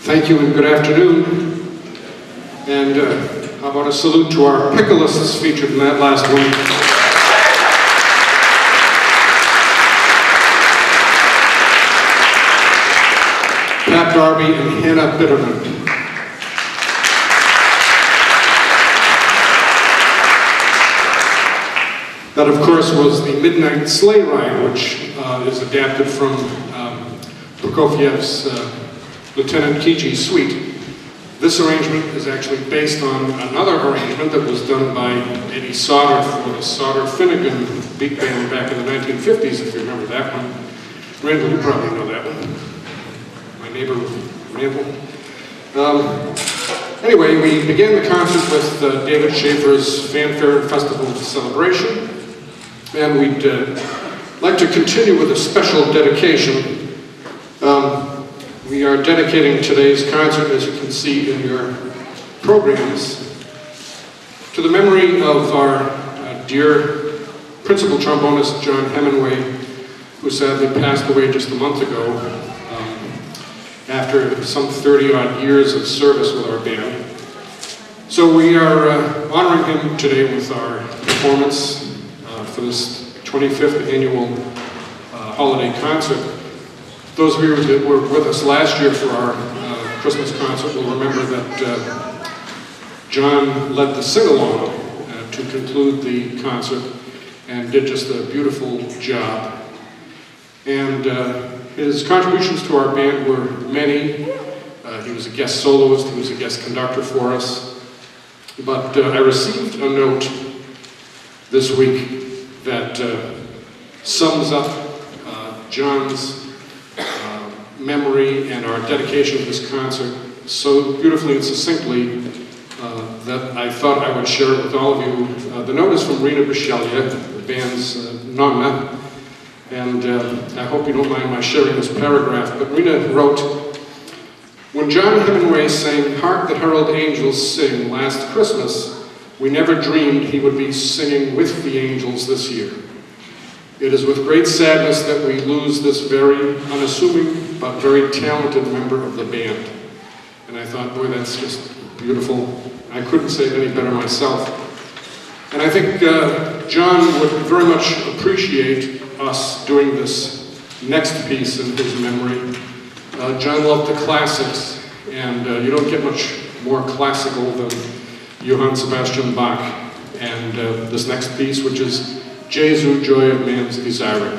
Thank you and good afternoon. And how about a salute to our pickleists featured in that last one. Pat Darby and Hannah Bitterman. That, of course, was the Midnight Sleigh Ride, which is adapted from Prokofiev's Lieutenant Kiji's Suite. This arrangement is actually based on another arrangement that was done by Eddie Sauter for the Sauter-Finnegan Beat Band back in the 1950s, if you remember that one. Randall, you probably know that one. My neighbor, Randall. Anyway, we began the concert with David Schaefer's Fanfare and Festival Celebration, and we'd like to continue with a special dedication. We are dedicating today's concert, as you can see in your programs, to the memory of our dear principal trombonist, John Hemingway, who sadly passed away just a month ago after some 30-odd years of service with our band. So we are honoring him today with our performance for this 25th annual holiday concert. Those of you that were with us last year for our Christmas concert will remember that John led the sing-along to conclude the concert and did just a beautiful job. And his contributions to our band were many. He was a guest soloist, he was a guest conductor for us. But I received a note this week that sums up John's memory and our dedication of this concert so beautifully and succinctly that I thought I would share it with all of you. The note is from Rena Bishelia, the band's nonna, and I hope you don't mind my sharing this paragraph, but Rena wrote, "When John Hemingway sang 'Hark the Herald Angels Sing' last Christmas, we never dreamed he would be singing with the angels this year. It is with great sadness that we lose this very unassuming but very talented member of the band." And I thought, boy, that's just beautiful. I couldn't say it any better myself. And I think John would very much appreciate us doing this next piece in his memory. John loved the classics, and you don't get much more classical than Johann Sebastian Bach. And this next piece, which is Jesu, Joy of Man's Desiring.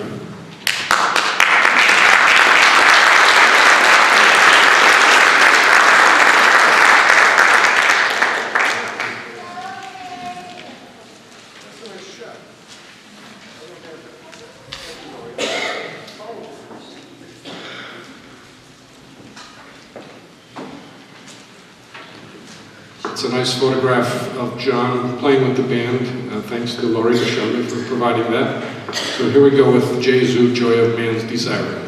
It's a nice photograph of John playing with the band. Thanks to Laurie Bishelia for providing that. So here we go with Jesu, Joy of Man's Desiring.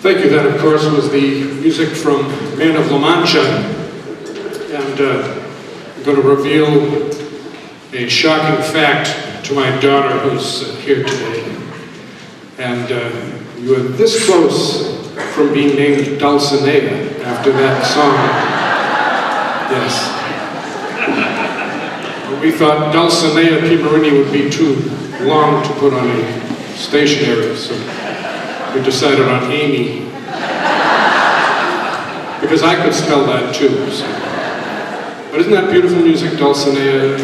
Thank you. That, of course, was the music from Man of La Mancha. And I'm going to reveal a shocking fact to my daughter who's here today. And you are this close from being named Dulcinea after that song. Yes. We thought Dulcinea Pimerini would be too long to put on a stationery, so we decided on Amy. Because I could spell that too. So. But isn't that beautiful music, Dulcinea?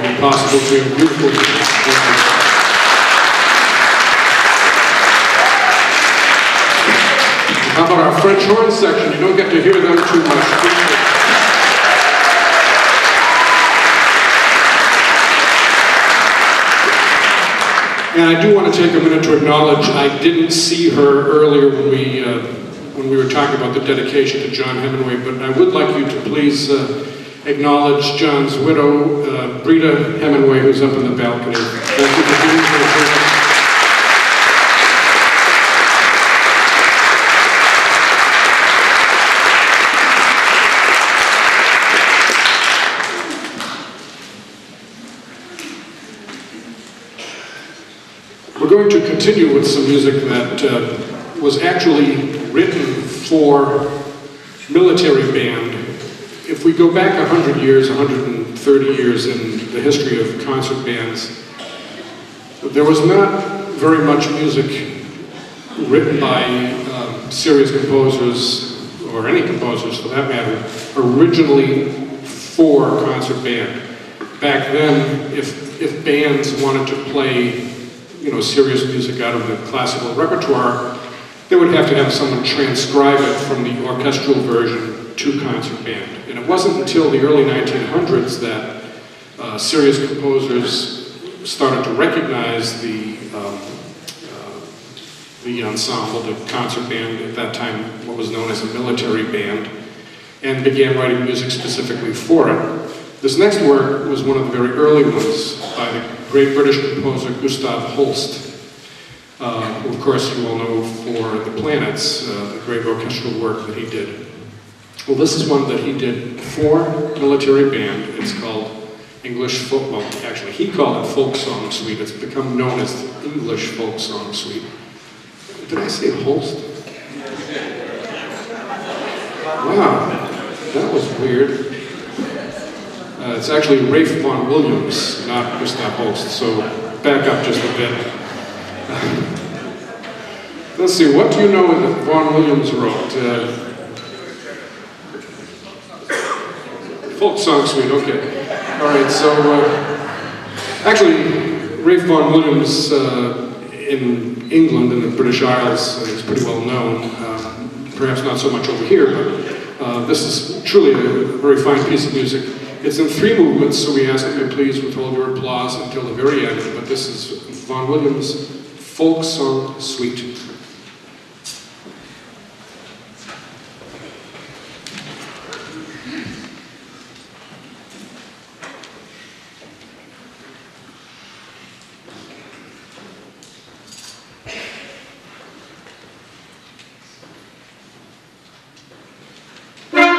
Impossible to beautiful music. How about our French horn section? You don't get to hear them too much. And I do want to take a minute to acknowledge I didn't see her earlier when we were talking about the dedication to John Hemingway, but I would like you to please acknowledge John's widow, Brita Hemingway, who's up in the balcony. Thank you for being here. We're going to continue with some music that was actually written for military band. If we go back 100 years, 130 years in the history of concert bands, there was not very much music written by serious composers, or any composers for that matter, originally for concert band. Back then, if bands wanted to play serious music out of the classical repertoire, they would have to have someone transcribe it from the orchestral version to concert band. And it wasn't until the early 1900s that serious composers started to recognize the ensemble, the concert band, at that time what was known as a military band, and began writing music specifically for it. This next work was one of the very early ones by the great British composer Gustav Holst, who of course you all know for The Planets, the great orchestral work that he did. Well, this is one that he did for military band. It's called English Folk, well, actually he called it Folk Song Suite. It's become known as the English Folk Song Suite. Did I say Holst? Wow, that was weird. It's actually Rafe Vaughan Williams, not Gustav Holst, so back up just a bit. Let's see, what do you know that Vaughan Williams wrote? Folk Song Suite, okay. All right, so actually, Rafe Vaughan Williams in England, in the British Isles, is pretty well known. Perhaps not so much over here, but this is truly a very fine piece of music. It's in 3 movements, so we ask that you please withhold your applause until the very end, but this is Vaughan Williams' Folk Song Suite. Thank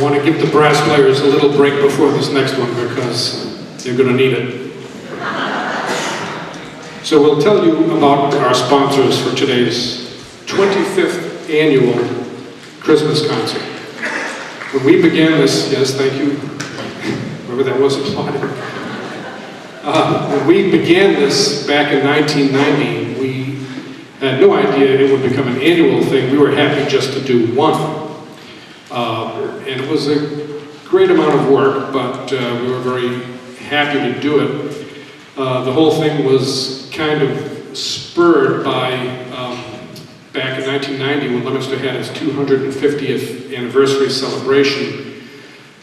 I want to give the brass players a little break before this next one because they're going to need it. So we'll tell you about our sponsors for today's 25th annual Christmas concert. When we began this, yes, thank you, whoever that was applauding. When we began this back in 1990, we had no idea it would become an annual thing. We were happy just to do one. And it was a great amount of work, but we were very happy to do it. The whole thing was kind of spurred by, back in 1990 when Leominster had its 250th anniversary celebration,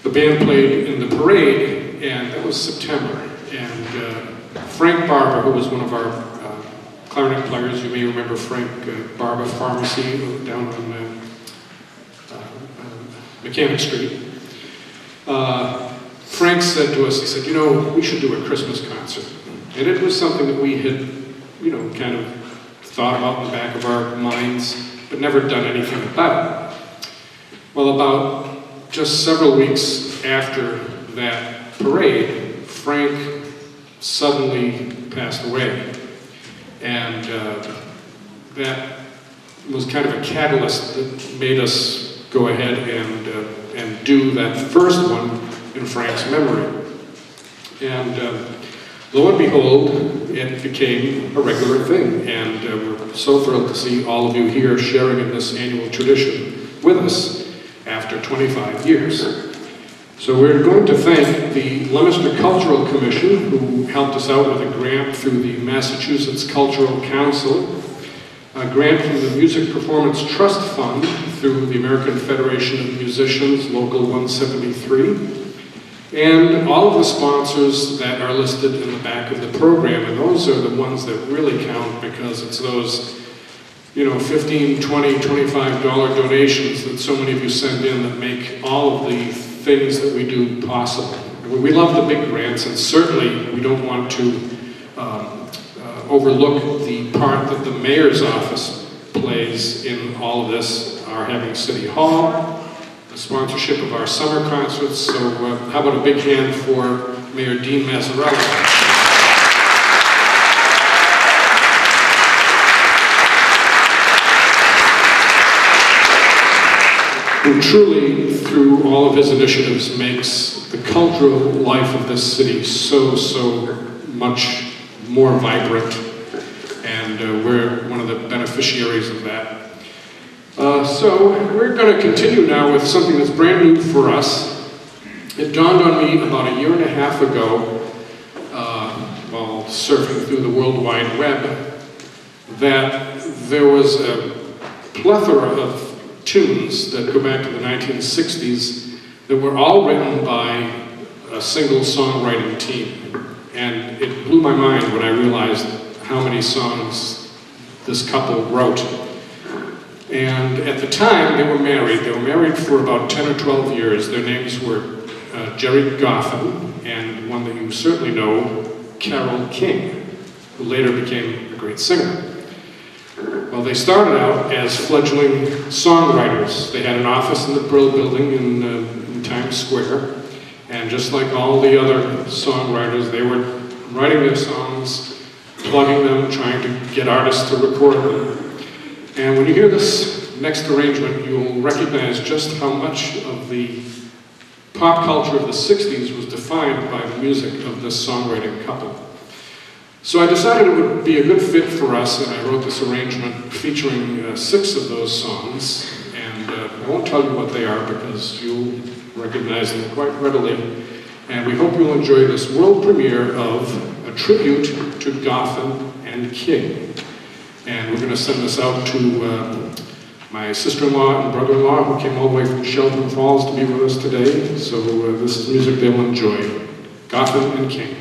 the band played in the parade, and that was September. And Frank Barber, who was one of our clarinet players, you may remember Frank Barber Pharmacy down on Mechanic Street. Frank said to us, he said, you know, we should do a Christmas concert. And it was something that we had, you know, kind of thought about in the back of our minds, but never done anything about. Well, about just several weeks after that parade, Frank suddenly passed away. And that was kind of a catalyst that made us go ahead and do that first one in Frank's memory. And lo and behold, it became a regular thing, and we're so thrilled to see all of you here sharing in this annual tradition with us after 25 years. So we're going to thank the Leominster Cultural Commission, who helped us out with a grant through the Massachusetts Cultural Council, a grant from the Music Performance Trust Fund through the American Federation of Musicians, Local 173, and all of the sponsors that are listed in the back of the program. And those are the ones that really count, because it's those, you know, $15, $20, $25 donations that so many of you send in that make all of the things that we do possible. We love the big grants, and certainly we don't want to overlook the part that the mayor's office plays in all of this, our having City Hall, the sponsorship of our summer concerts. So how about a big hand for Mayor Dean Mazzarella? Who truly, through all of his initiatives, makes the cultural life of this city so much more vibrant, and we're one of the beneficiaries of that. So we're going to continue now with something that's brand new for us. It dawned on me about a year and a half ago, while surfing through the World Wide Web, that there was a plethora of tunes that go back to the 1960s that were all written by a single songwriting team. And it blew my mind when I realized how many songs this couple wrote. And at the time, they were married. They were married for about 10 or 12 years. Their names were Jerry Goffin, and one that you certainly know, Carole King, who later became a great singer. Well, they started out as fledgling songwriters. They had an office in the Brill Building in Times Square. And just like all the other songwriters, they were writing their songs, plugging them, trying to get artists to record them. And when you hear this next arrangement, you'll recognize just how much of the pop culture of the 60s was defined by the music of this songwriting couple. So I decided it would be a good fit for us, and I wrote this arrangement featuring 6 of those songs. And I won't tell you what they are because you'll recognize them quite readily. And we hope you'll enjoy this world premiere of a tribute to Goffin and King. And we're going to send this out to my sister-in-law and brother-in-law who came all the way from Shelburne Falls to be with us today. So this is music they'll enjoy. Goffin and King.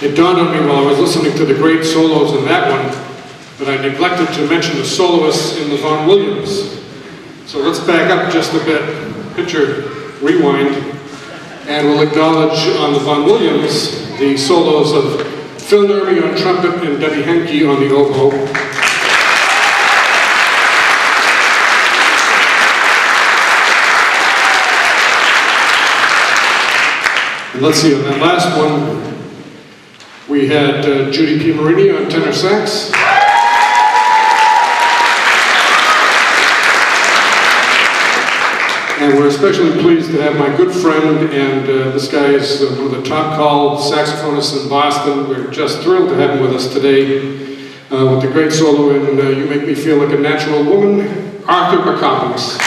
It dawned on me while I was listening to the great solos in that one that I neglected to mention the soloists in the Vaughan Williams. So let's back up just a bit, picture rewind, and we'll acknowledge on the Vaughan Williams the solos of Phil Nermy on trumpet and Debbie Henke on the oboe. And let's see, on that last one, we had Judy P. Marini on tenor sax. And we're especially pleased to have my good friend, and this guy is one of the top called saxophonists in Boston. We're just thrilled to have him with us today with the great solo in You Make Me Feel Like a Natural Woman, Arthur Bakopoulos.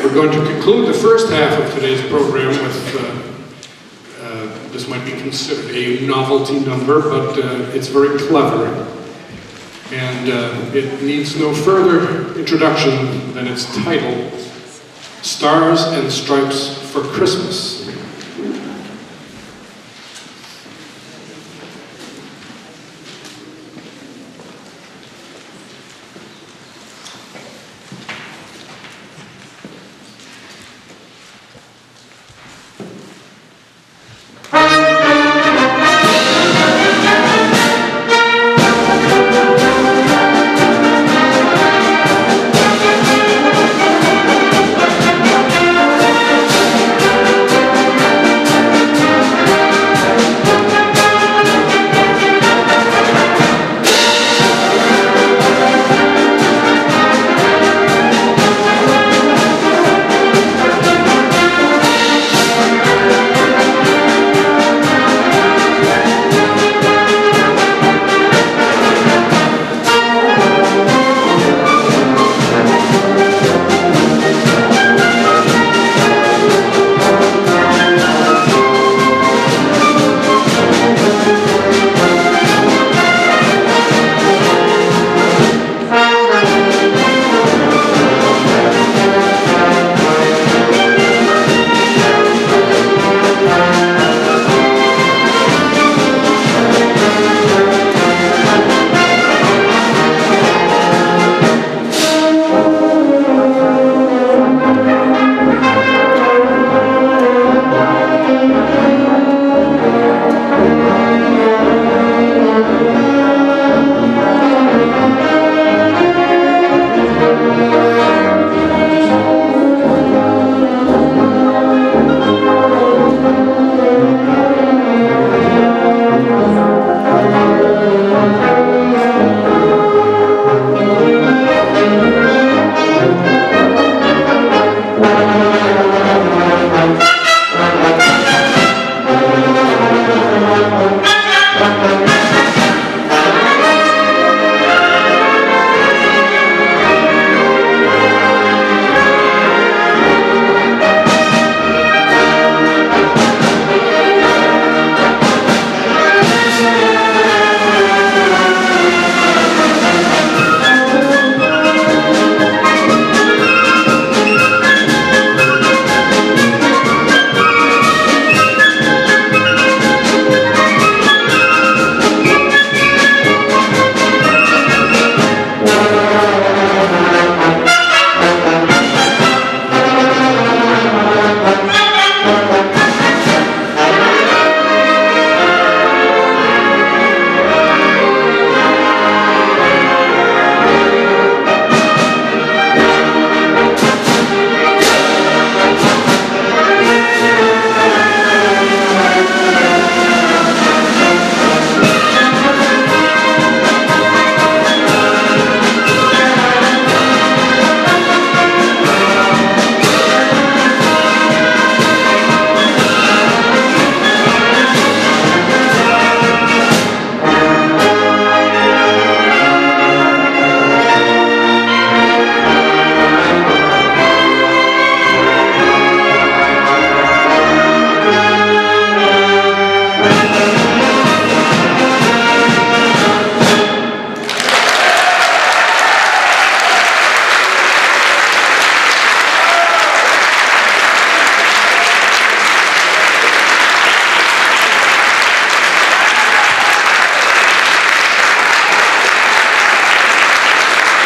We're going to conclude the first half of today's program with, this might be considered a novelty number, but it's very clever. And it needs no further introduction than its title, Stars and Stripes for Christmas.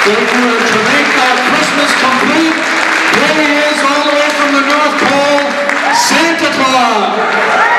Thank you. And to make our Christmas complete, here he is all the way from the North Pole, Santa Claus.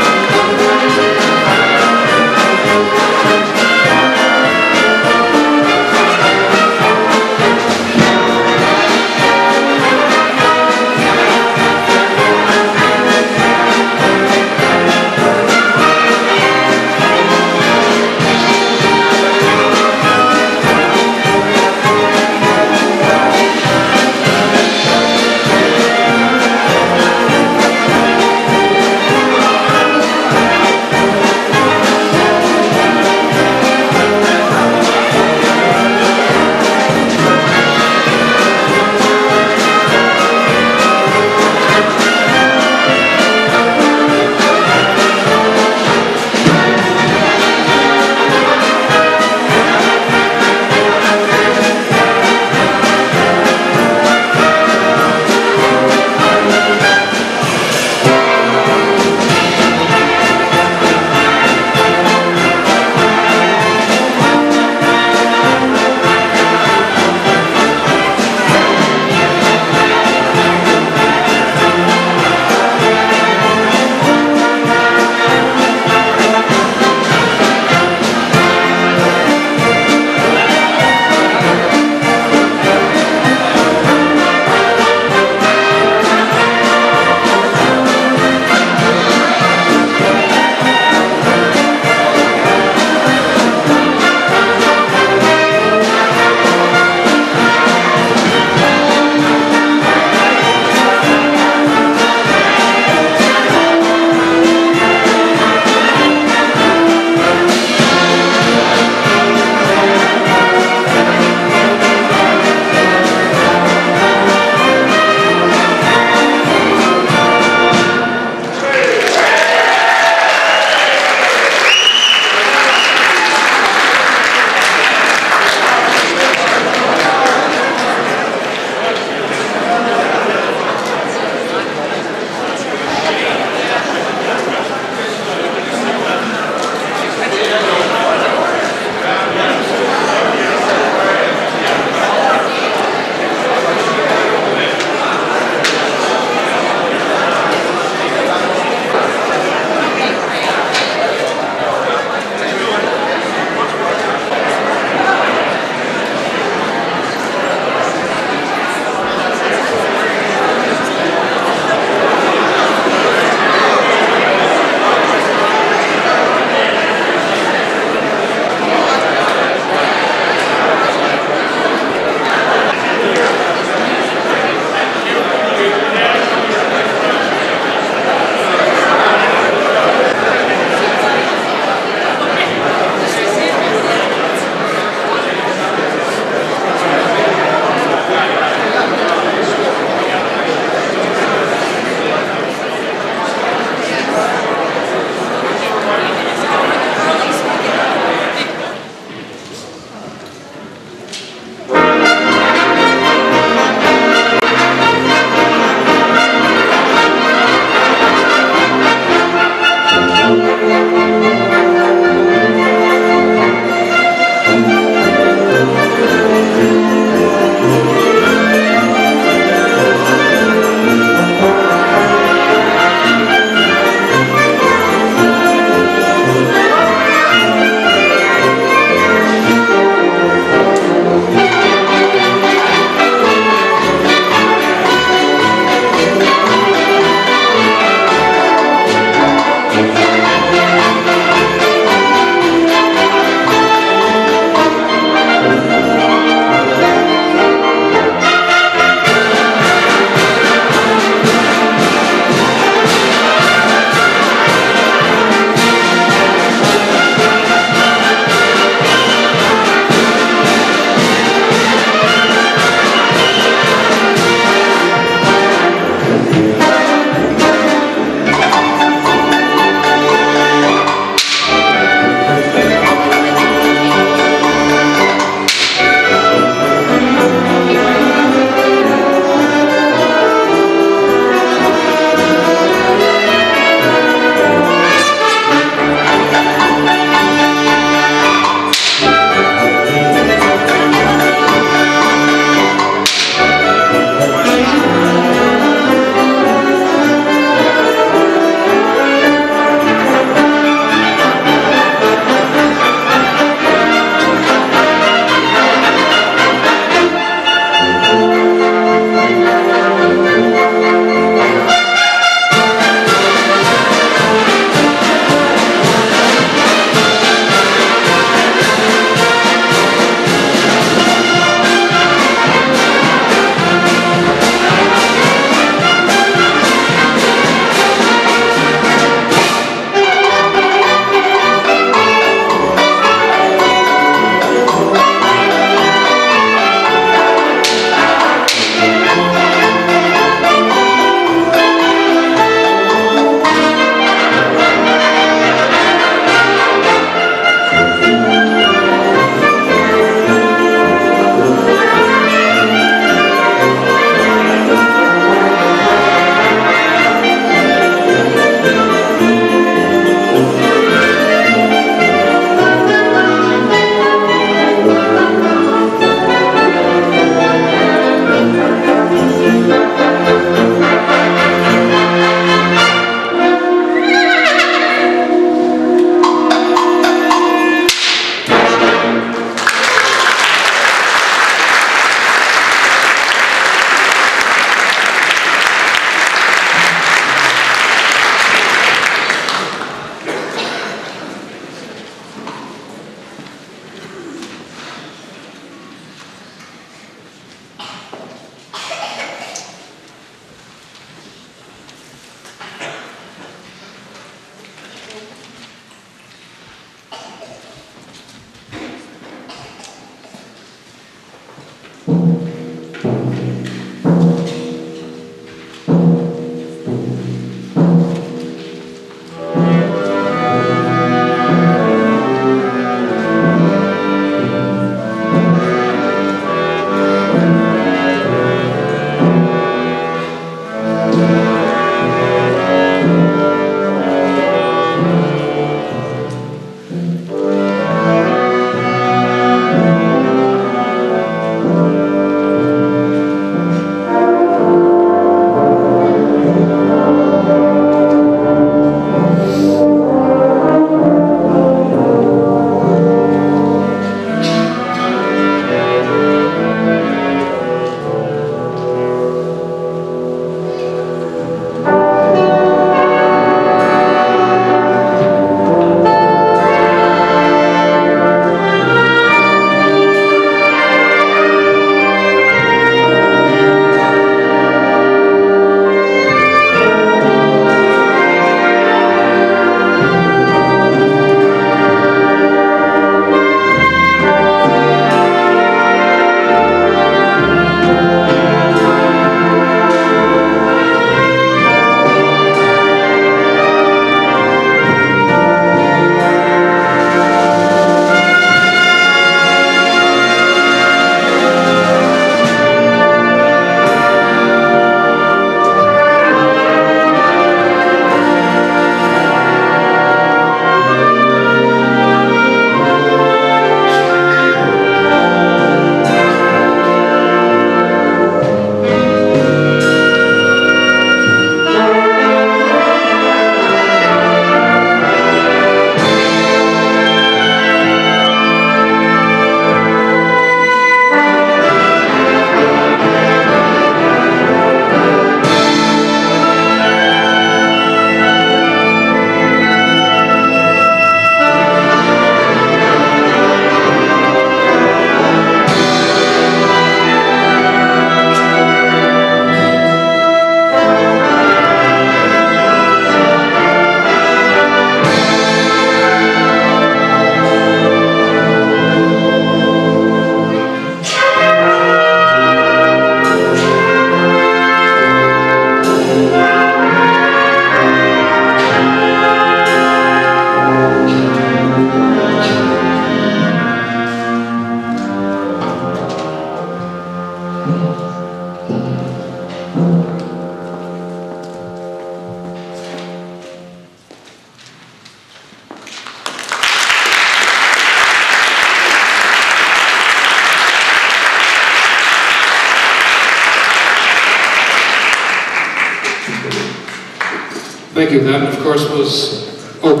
Thank you. That, of course, was O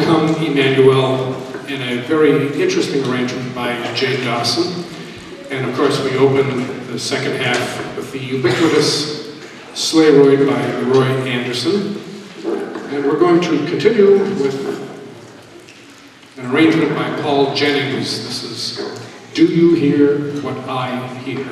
Come, Emmanuel, in a very interesting arrangement by Jane Dawson. And, of course, we open the second half with the ubiquitous Sleigh Ride by Roy Anderson. And we're going to continue with an arrangement by Paul Jennings. This is Do You Hear What I Hear?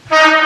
Thank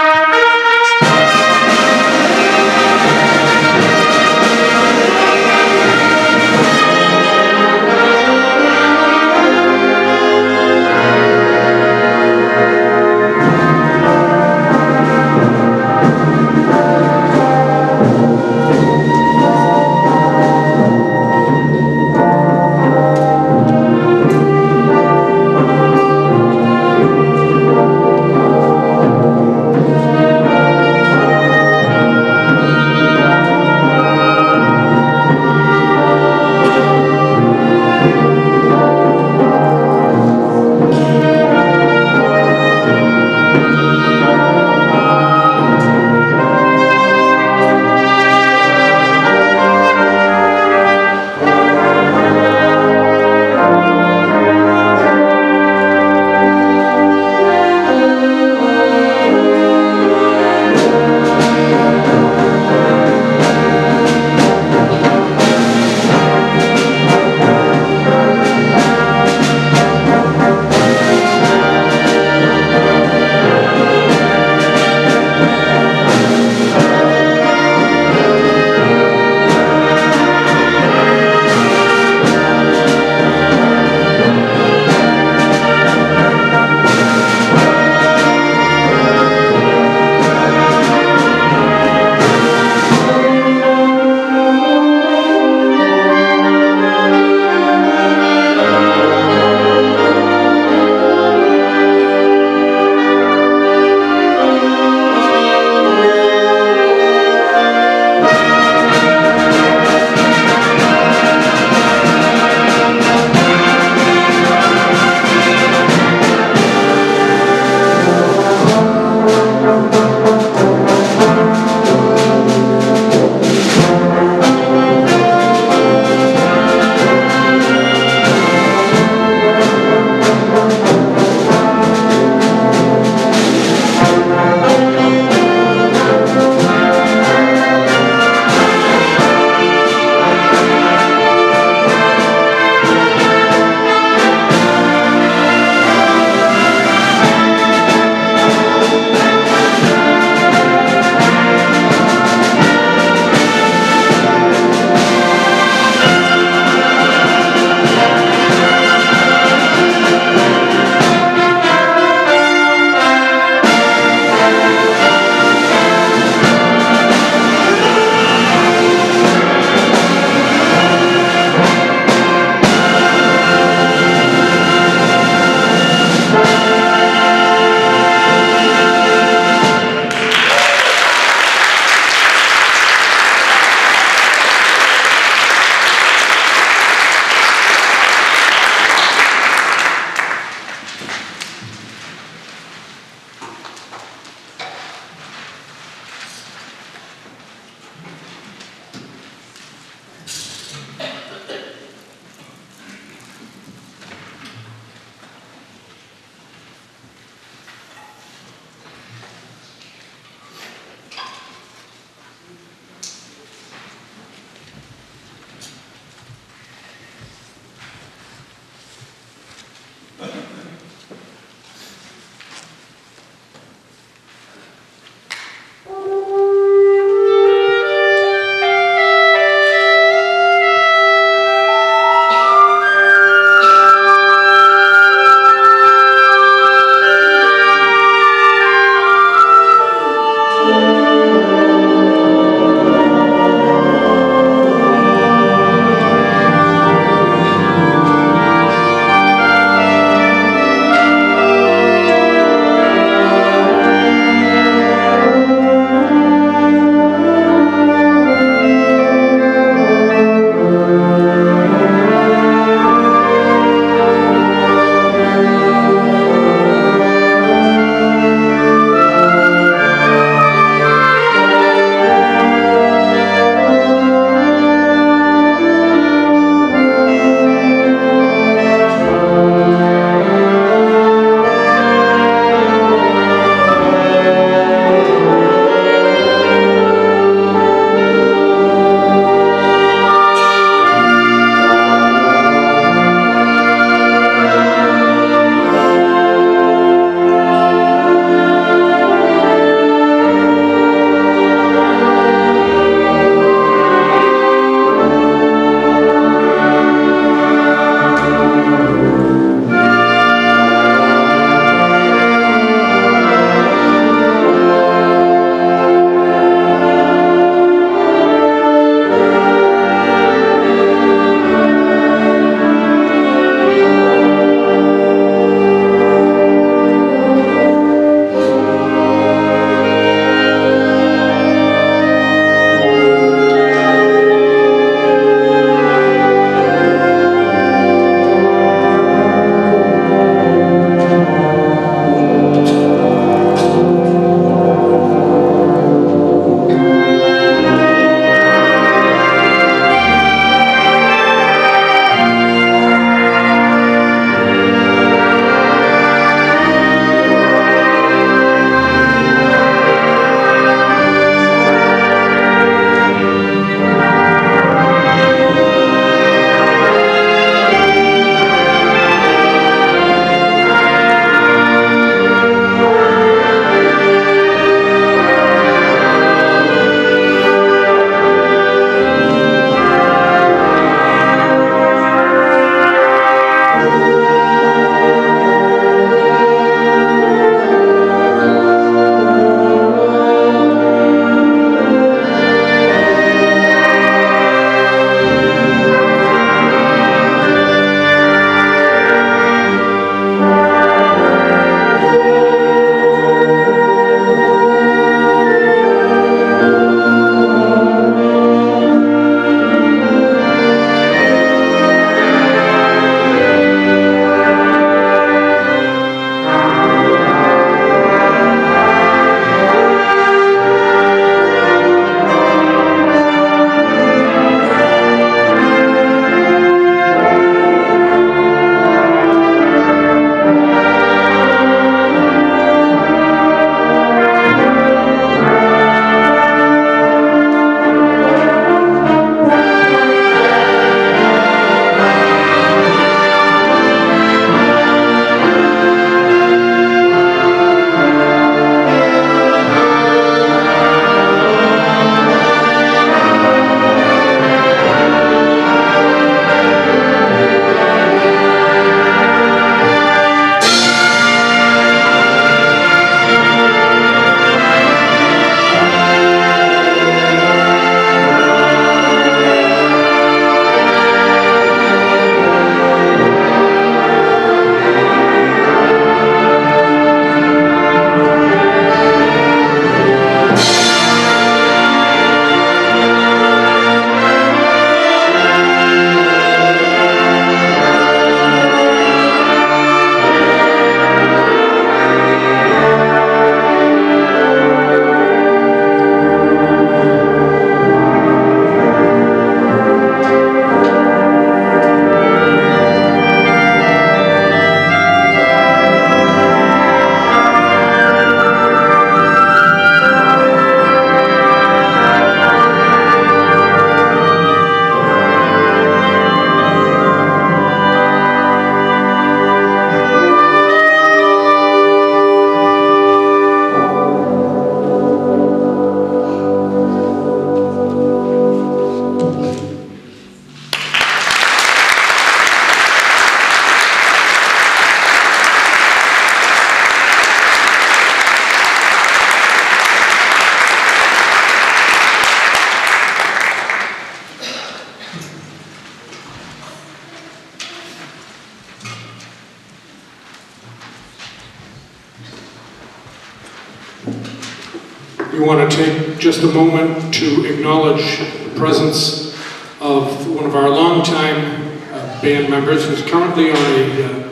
we want to take just a moment to acknowledge the presence of one of our longtime band members who's currently on a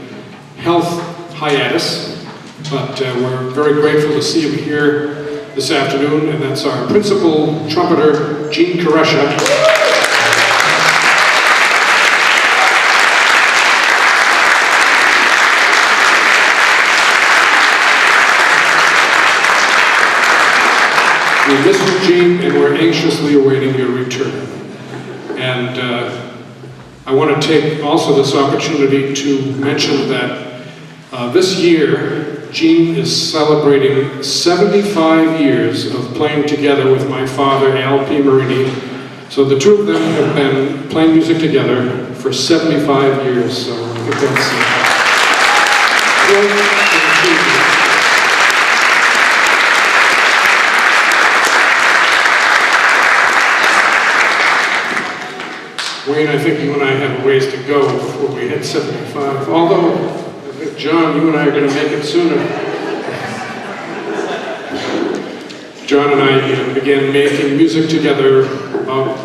health hiatus, but we're very grateful to see him here this afternoon, and that's our principal trumpeter, Gene Koresha. We miss you, Gene, and we're anxiously awaiting your return. And I want to take also this opportunity to mention that this year, Gene is celebrating 75 years of playing together with my father, Al P. Marini. So the two of them have been playing music together for 75 years. So I think that's Wayne, I think you and I have a ways to go before we hit 75. Although, I think, John, you and I are going to make it sooner. John and I began making music together about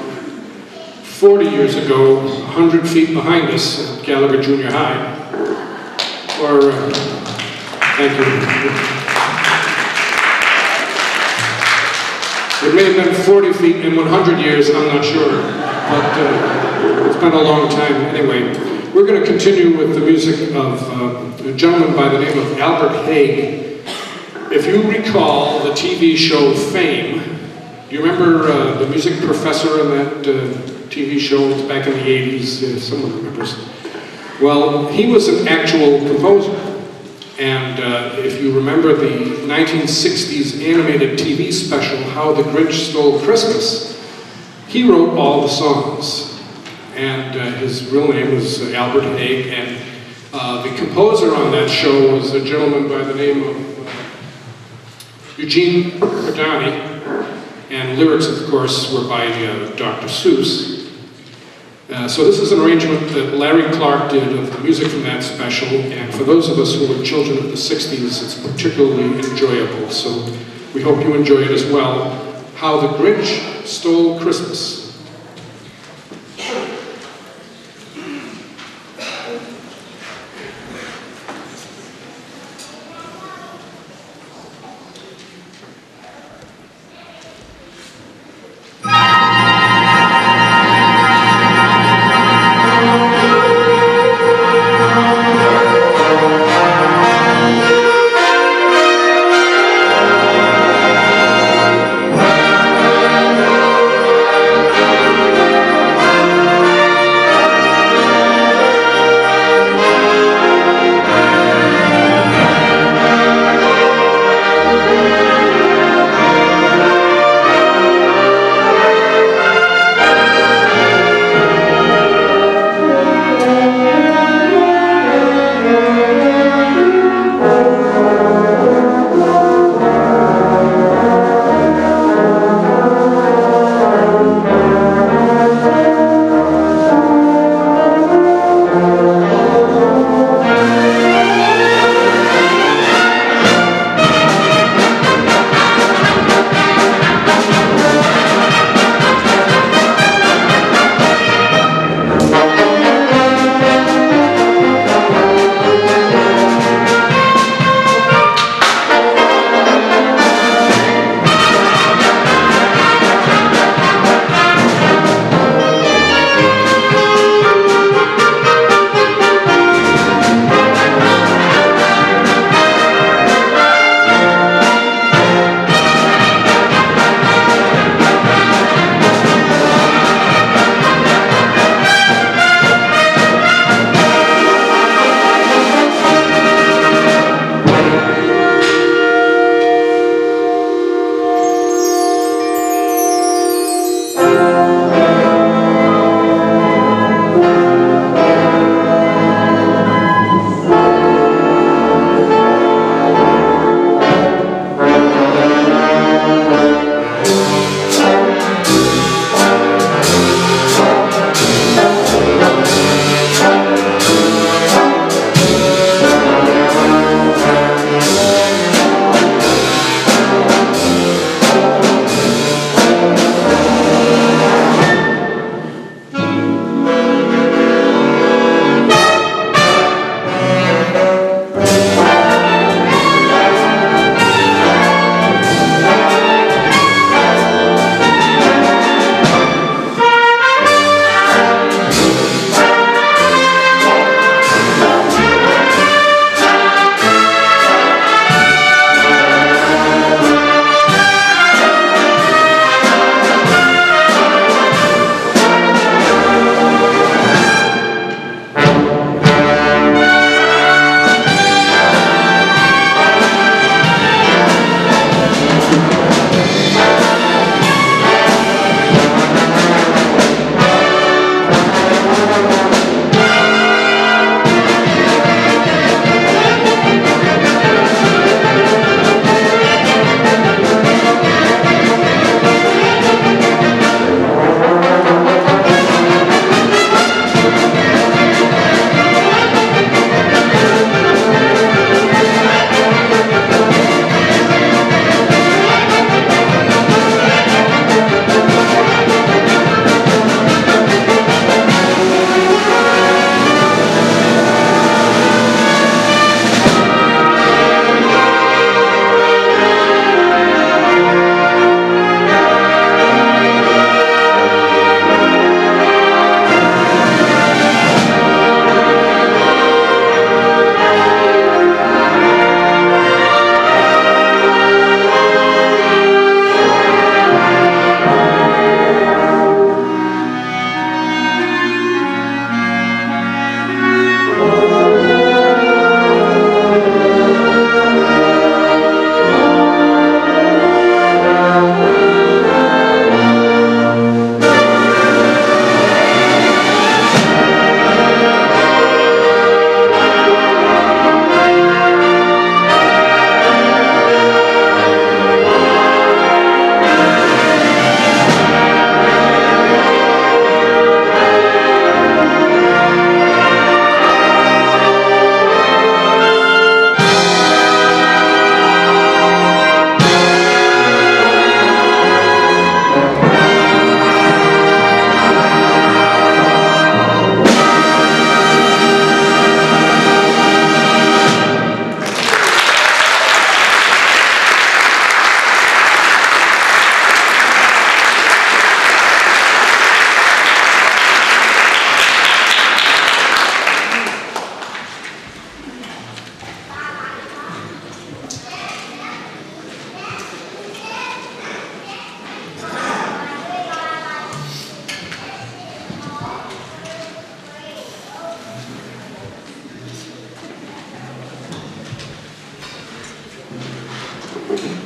40 years ago, 100 feet behind us at Gallagher Junior High. Thank you. It may have been 40 feet in 100 years, I'm not sure. But it's been a long time. Anyway, we're going to continue with the music of a gentleman by the name of Albert Haig. If you recall the TV show Fame, do you remember the music professor in that TV show back in the 80s? Someone remembers. Well, he was an actual composer. And if you remember the 1960s animated TV special, How the Grinch Stole Christmas, he wrote all the songs. And his real name was Albert Haig, and the composer on that show was a gentleman by the name of Eugene Cardani, and lyrics, of course, were by Dr. Seuss. So this is an arrangement that Larry Clark did of the music from that special, and for those of us who were children of the 60s, it's particularly enjoyable. So we hope you enjoy it as well. How the Grinch Stole Christmas.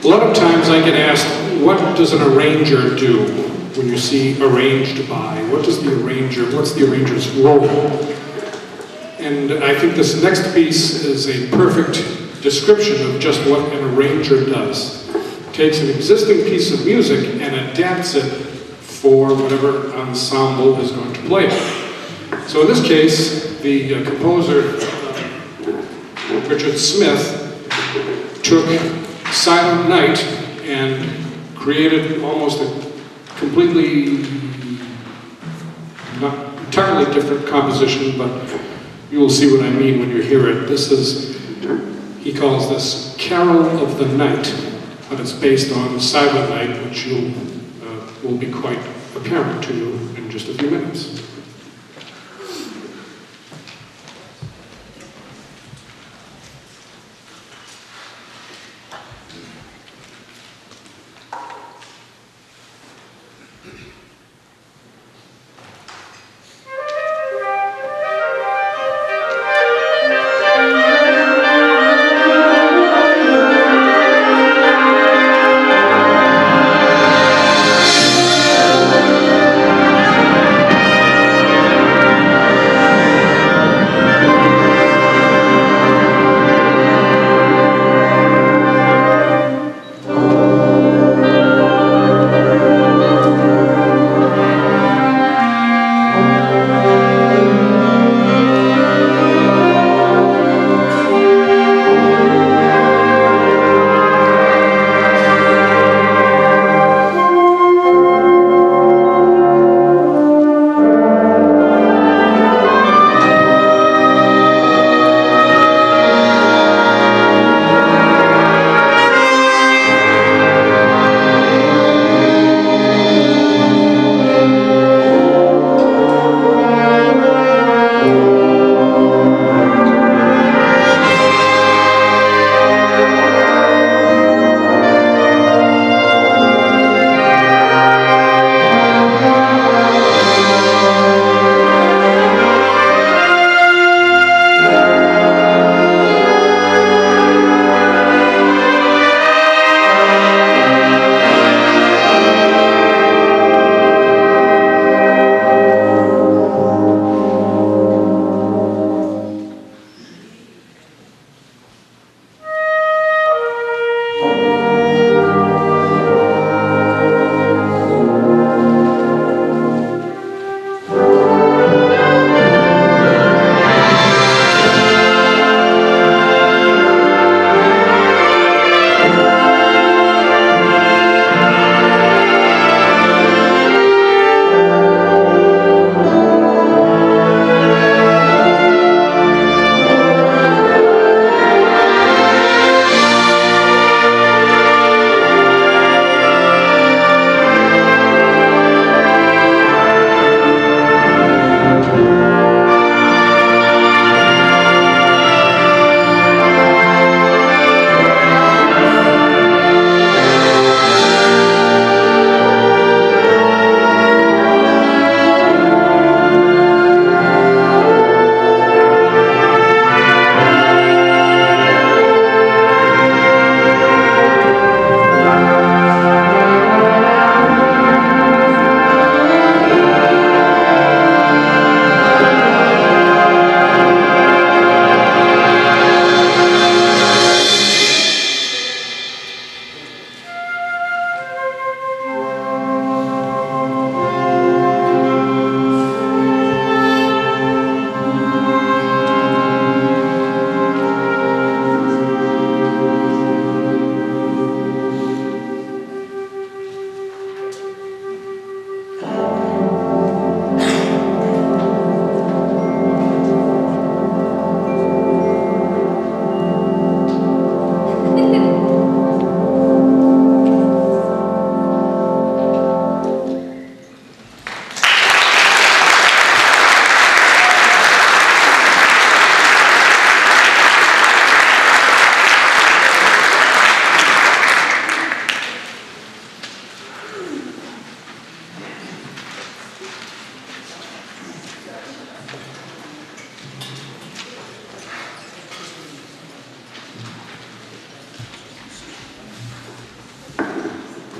A lot of times I get asked, what does an arranger do when you see arranged by? What's the arranger's role? And I think this next piece is a perfect description of just what an arranger does. Takes an existing piece of music and adapts it for whatever ensemble is going to play it. So in this case, the composer, Richard Smith, took Silent Night and created almost a completely, not entirely different composition, but you will see what I mean when you hear it. This is, he calls this Carol of the Night, but it's based on Silent Night, which will be quite apparent to you in just a few minutes.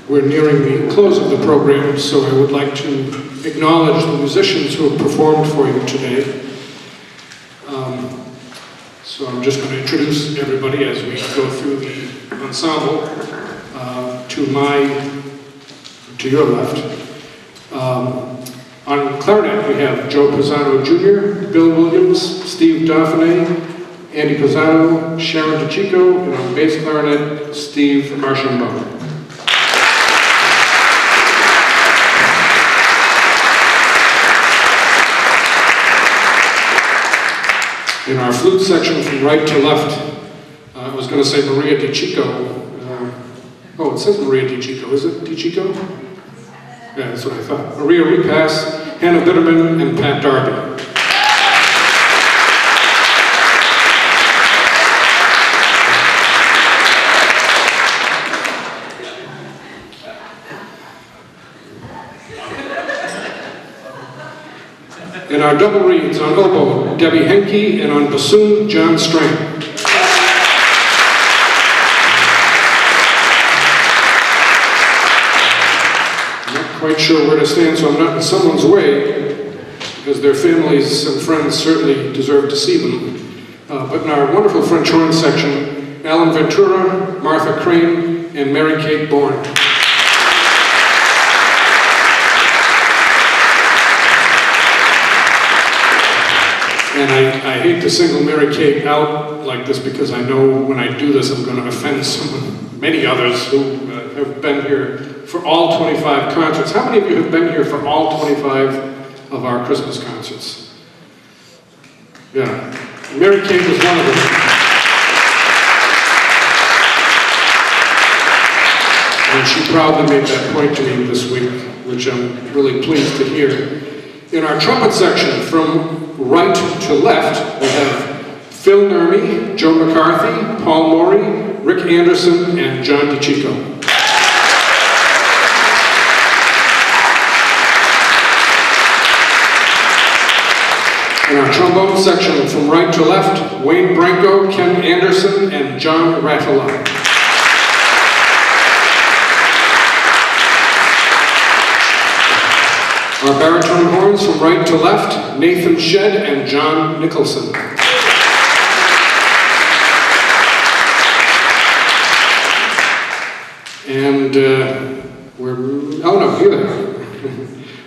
we're nearing the close of the program, so I would like to acknowledge the musicians who have performed for you today. So I'm just going to introduce everybody as we go through the ensemble. To your left. On clarinet we have Joe Pisano Jr., Bill Williams, Steve Dauphiné, Andy Pisano, Sharon DeChico, and on bass clarinet, Steve Archambault. In our flute section from right to left, I was going to say Maria DeChico. Oh, it says Maria DeChico. Is it DeChico? Yeah, that's what I thought. Maria Repass, Hannah Bitterman, and Pat Darby. In our double reeds on oboe, Debbie Henke, and on bassoon, John Strang. Quite sure where to stand, so I'm not in someone's way, because their families and friends certainly deserve to see them. But in our wonderful French horn section, Alan Ventura, Martha Crane, and Mary Kate Bourne. And I hate to single Mary Kate out like this, because I know when I do this I'm going to offend many others who have been here for all 25 concerts. How many of you have been here for all 25 of our Christmas concerts? Yeah. Mary Kate was one of them. And she proudly made that point to me this week, which I'm really pleased to hear. In our trumpet section, from right to left, we have Phil Nurmi, Joe McCarthy, Paul Morey, Rick Anderson, and John DeChico. In our trombone section, from right to left, Wayne Branco, Ken Anderson, and John Ratala. Our baritone horns, from right to left, Nathan Shedd and John Nicholson. And here they are.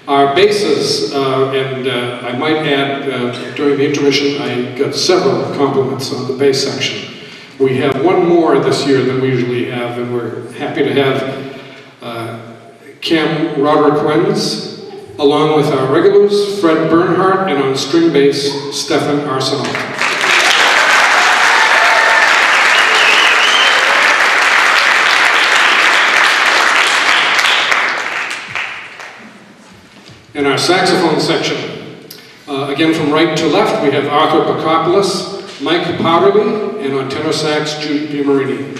Our basses, and I might add, during the intermission, I got several compliments on the bass section. We have one more this year than we usually have, and we're happy to have Cam Roderick-Wenz, along with our regulars, Fred Bernhardt, and on string bass, Stefan Arsenal. In our saxophone section, again from right to left, we have Arthur Bacopoulos, Mike Powderly, and on tenor sax, Judy Pimarini.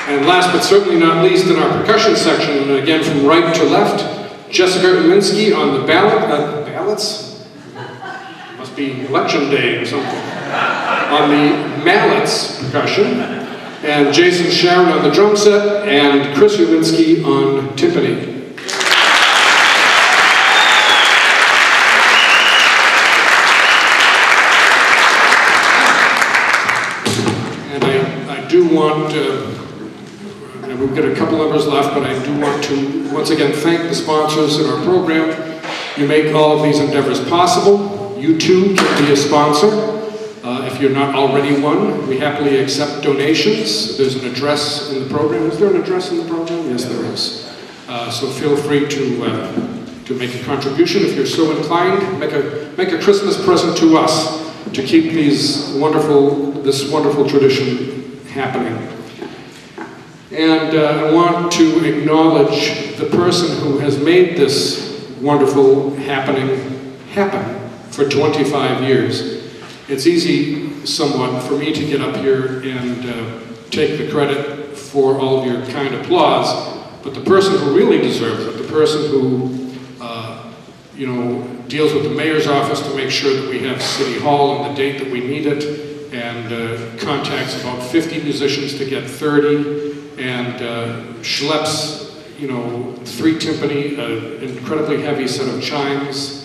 And last but certainly not least, in our percussion section, again from right to left, Jessica Uminski on the ballots? Must be election day or something. On the mallets percussion. And Jason Sharon on the drum set, and Chris Uminski on timpani. And I do want, and we've got a couple numbers left, but I do want to once again thank the sponsors in our program. You make all of these endeavors possible. You too can be a sponsor. If you're not already one, we happily accept donations. There's an address in the program. Is there an address in the program? Yes, there is. So feel free to make a contribution if you're so inclined. Make a Christmas present to us to keep this wonderful tradition happening. And I want to acknowledge the person who has made this wonderful happening happen for 25 years. It's easy, somewhat, for me to get up here and take the credit for all of your kind applause, but the person who really deserves it, the person who, deals with the mayor's office to make sure that we have City Hall on the date that we need it, and contacts about 50 musicians to get 30, and schleps, 3 timpani, an incredibly heavy set of chimes,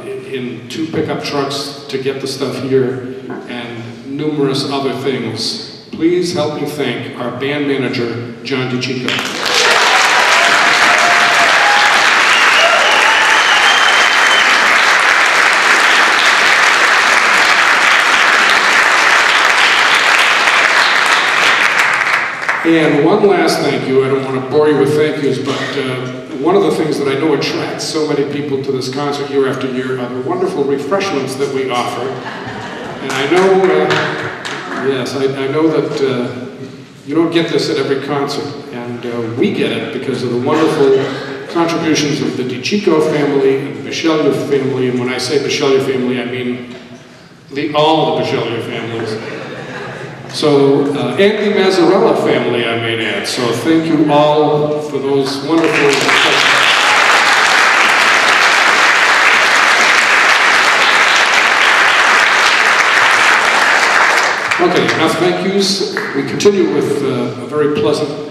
in 2 pickup trucks to get the stuff here, and numerous other things. Please help me thank our band manager, John DiCicco. And one last thank you. I don't want to bore you with thank yous, but one of the things that I know attracts so many people to this concert year after year are the wonderful refreshments that we offer. And I know, I know that you don't get this at every concert, and we get it because of the wonderful contributions of the DiCicco family and the Bichelieu family. And when I say Bichelieu family, I mean all the Bichelieu families. So, and the Mazzarella family, I may add. So thank you all for those wonderful Okay, enough thank yous. We continue with a very pleasant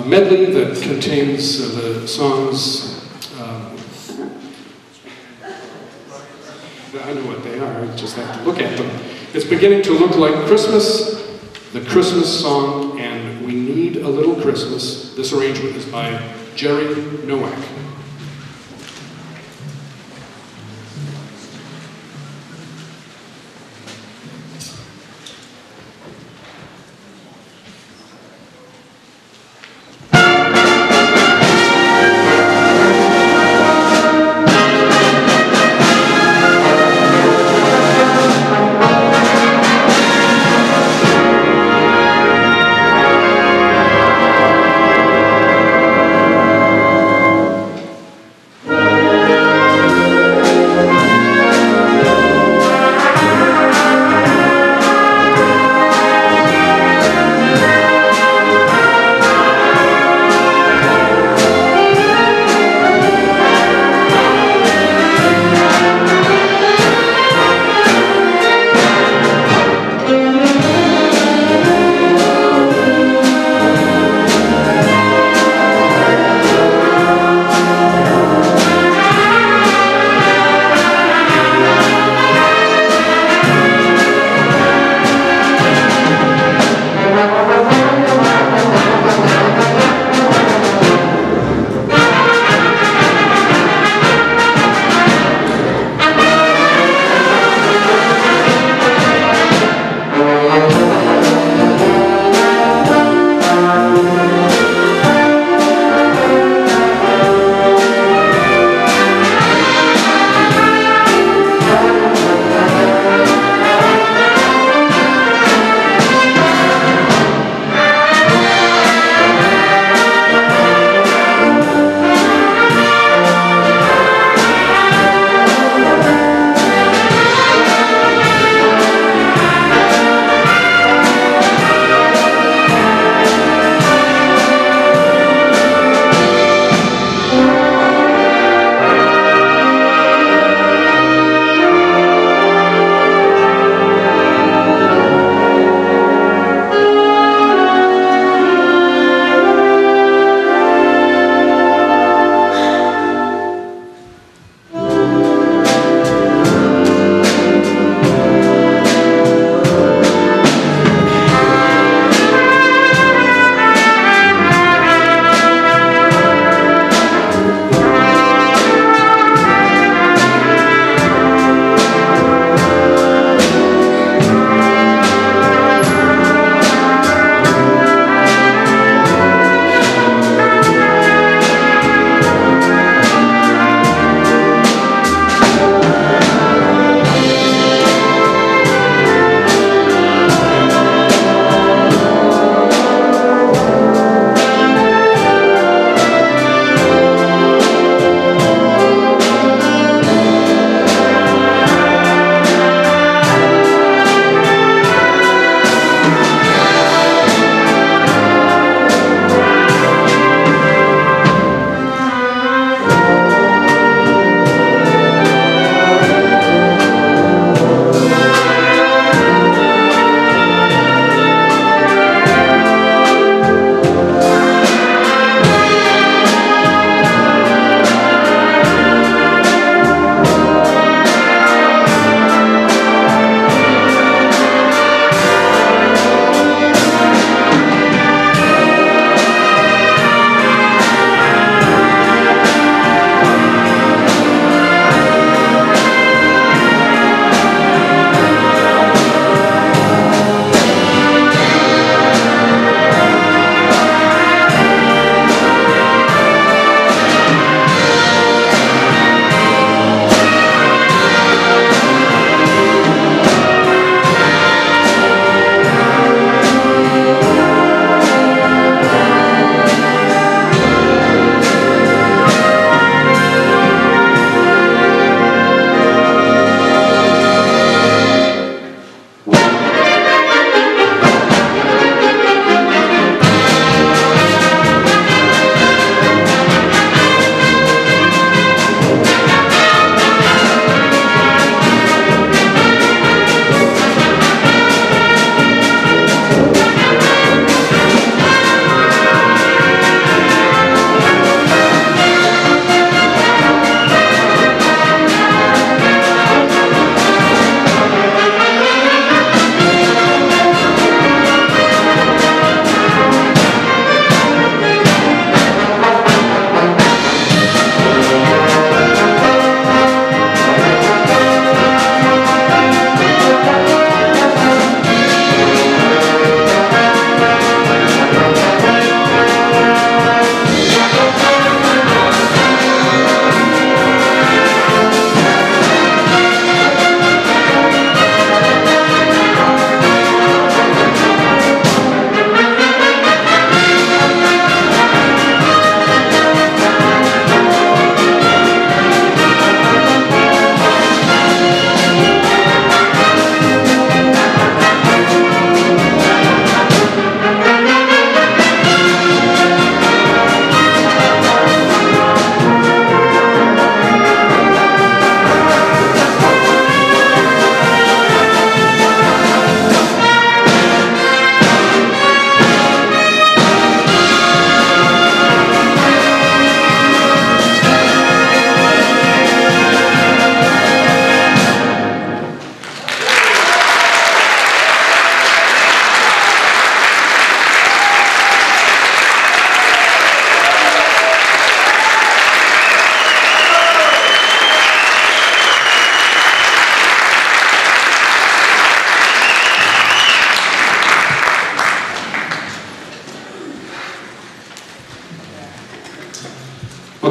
medley that contains the songs. I know what they are, I just have to look at them. It's beginning to look like Christmas. The Christmas song, and We Need a Little Christmas. This arrangement is by Jerry Nowak.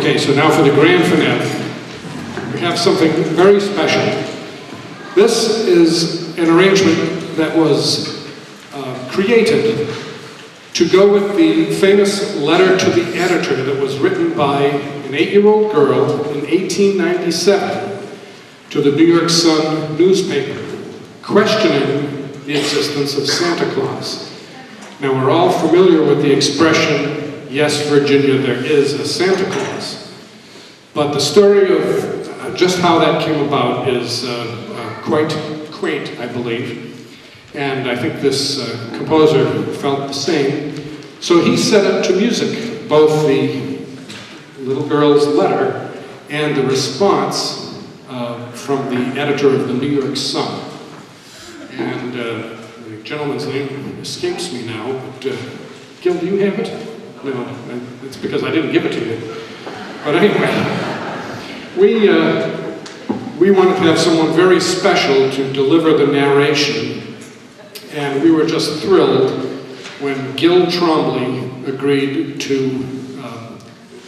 Okay, so now for the grand finale. We have something very special. This is an arrangement that was created to go with the famous letter to the editor that was written by an 8-year-old girl in 1897 to the New York Sun newspaper, questioning the existence of Santa Claus. Now, we're all familiar with the expression, yes, Virginia, there is a Santa Claus. But the story of just how that came about is quite quaint, I believe. And I think this composer felt the same. So he set up to music both the little girl's letter and the response from the editor of the New York Sun. And the gentleman's name escapes me now, but Gil, do you have it? No, it's because I didn't give it to you. But anyway, we wanted to have someone very special to deliver the narration. And we were just thrilled when Gil Trombley agreed to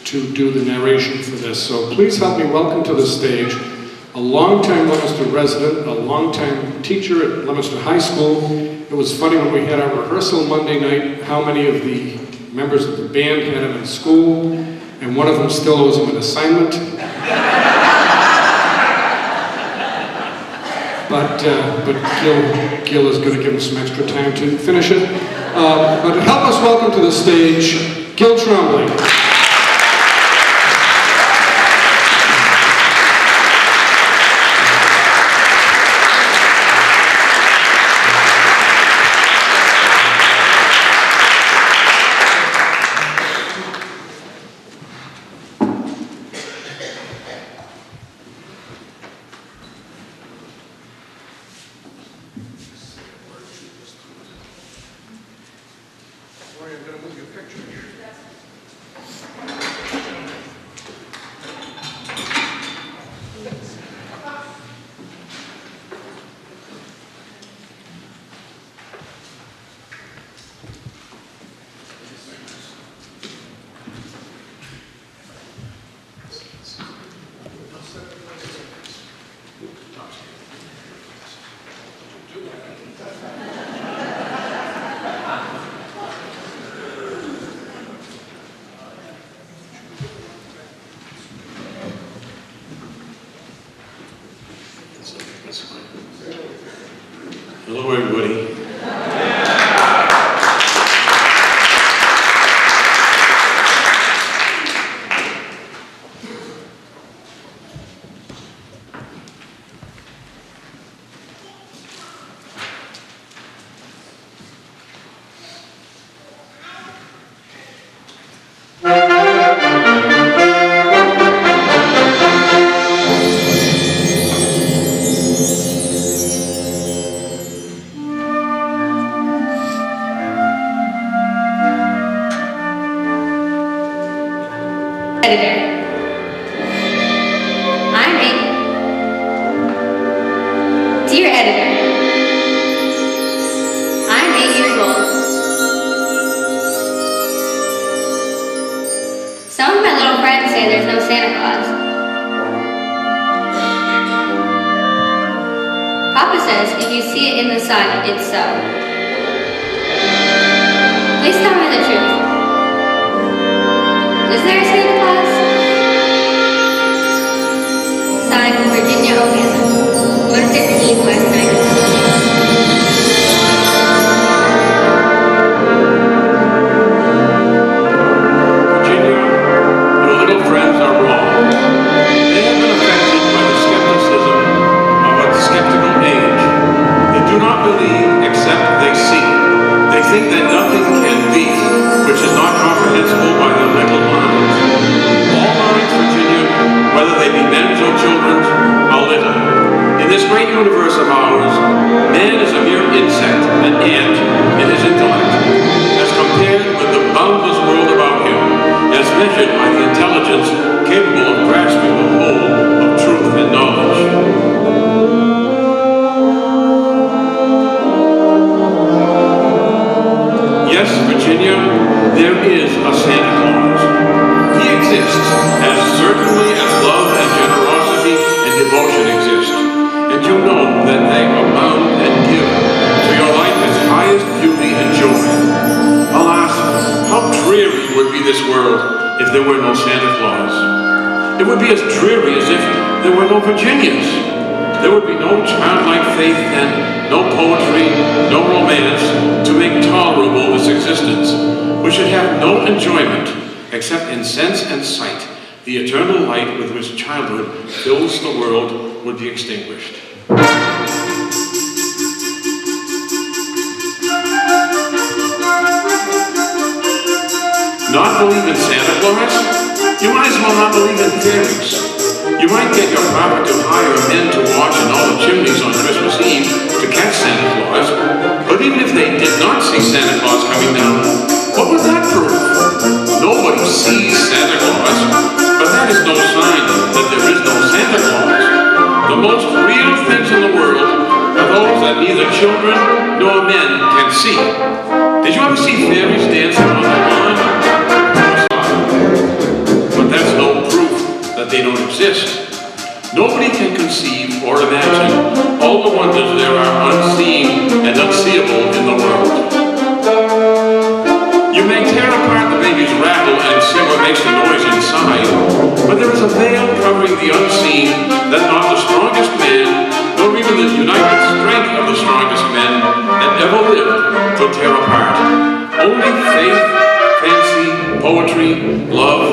do the narration for this. So please help me welcome to the stage a longtime Leominster resident, a longtime teacher at Leominster High School. It was funny when we had our rehearsal Monday night, how many of the members of the band had him in school, and one of them still owes him an assignment. But Gil is going to give him some extra time to finish it. But to help us welcome to the stage, Gil Trombley. Hello, everybody. Editor. I'm Amy. Dear editor, I'm 8 years old. Some of my little friends say there's no Santa Claus. Papa says if you see it in the sun, it's so. Please tell me the truth. Is there a Santa Claus? Signed, Virginia O'Hanlon. What did it eat last night? Virginia, your little friends are wrong. They have been affected by the skepticism of a skeptical age. They do not believe except they see. They think that nothing can be which is not comprehensible by their mental minds. All minds, Virginia, whether they be men's or children's, are little. In this great universe of ours, man is a mere insect, an ant in his intellect, as compared with the boundless world about him, as measured by the intelligence capable of grasping the whole of truth and knowledge. Yes, Virginia, there is a Santa Claus. He exists as dreary would be this world if there were no Santa Claus. It would be as dreary as if there were no Virginians. There would be no childlike faith and no poetry, no romance to make tolerable this existence. We should have no enjoyment except in sense and sight. The eternal light with which childhood fills the world would be extinguished. Not believe in Santa Claus? You might as well not believe in fairies. You might get your papa to hire men to watch in all the chimneys on Christmas Eve to catch Santa Claus, but even if they did not see Santa Claus coming down, what would that prove? Nobody sees Santa Claus, but that is no sign that there is no Santa Claus. The most real things in the world are those that neither children nor men can see. Did you ever see fairies dancing on the lawn? But that's no proof that they don't exist. Nobody can conceive or imagine all the wonders there are unseen and unseeable in the world. You may tear apart the baby's rattle and see what makes the noise inside, but there is a veil covering the unseen that not the strongest man, nor even the united strength of the strongest men that ever lived could tear apart. Only faith, fancy, poetry, love,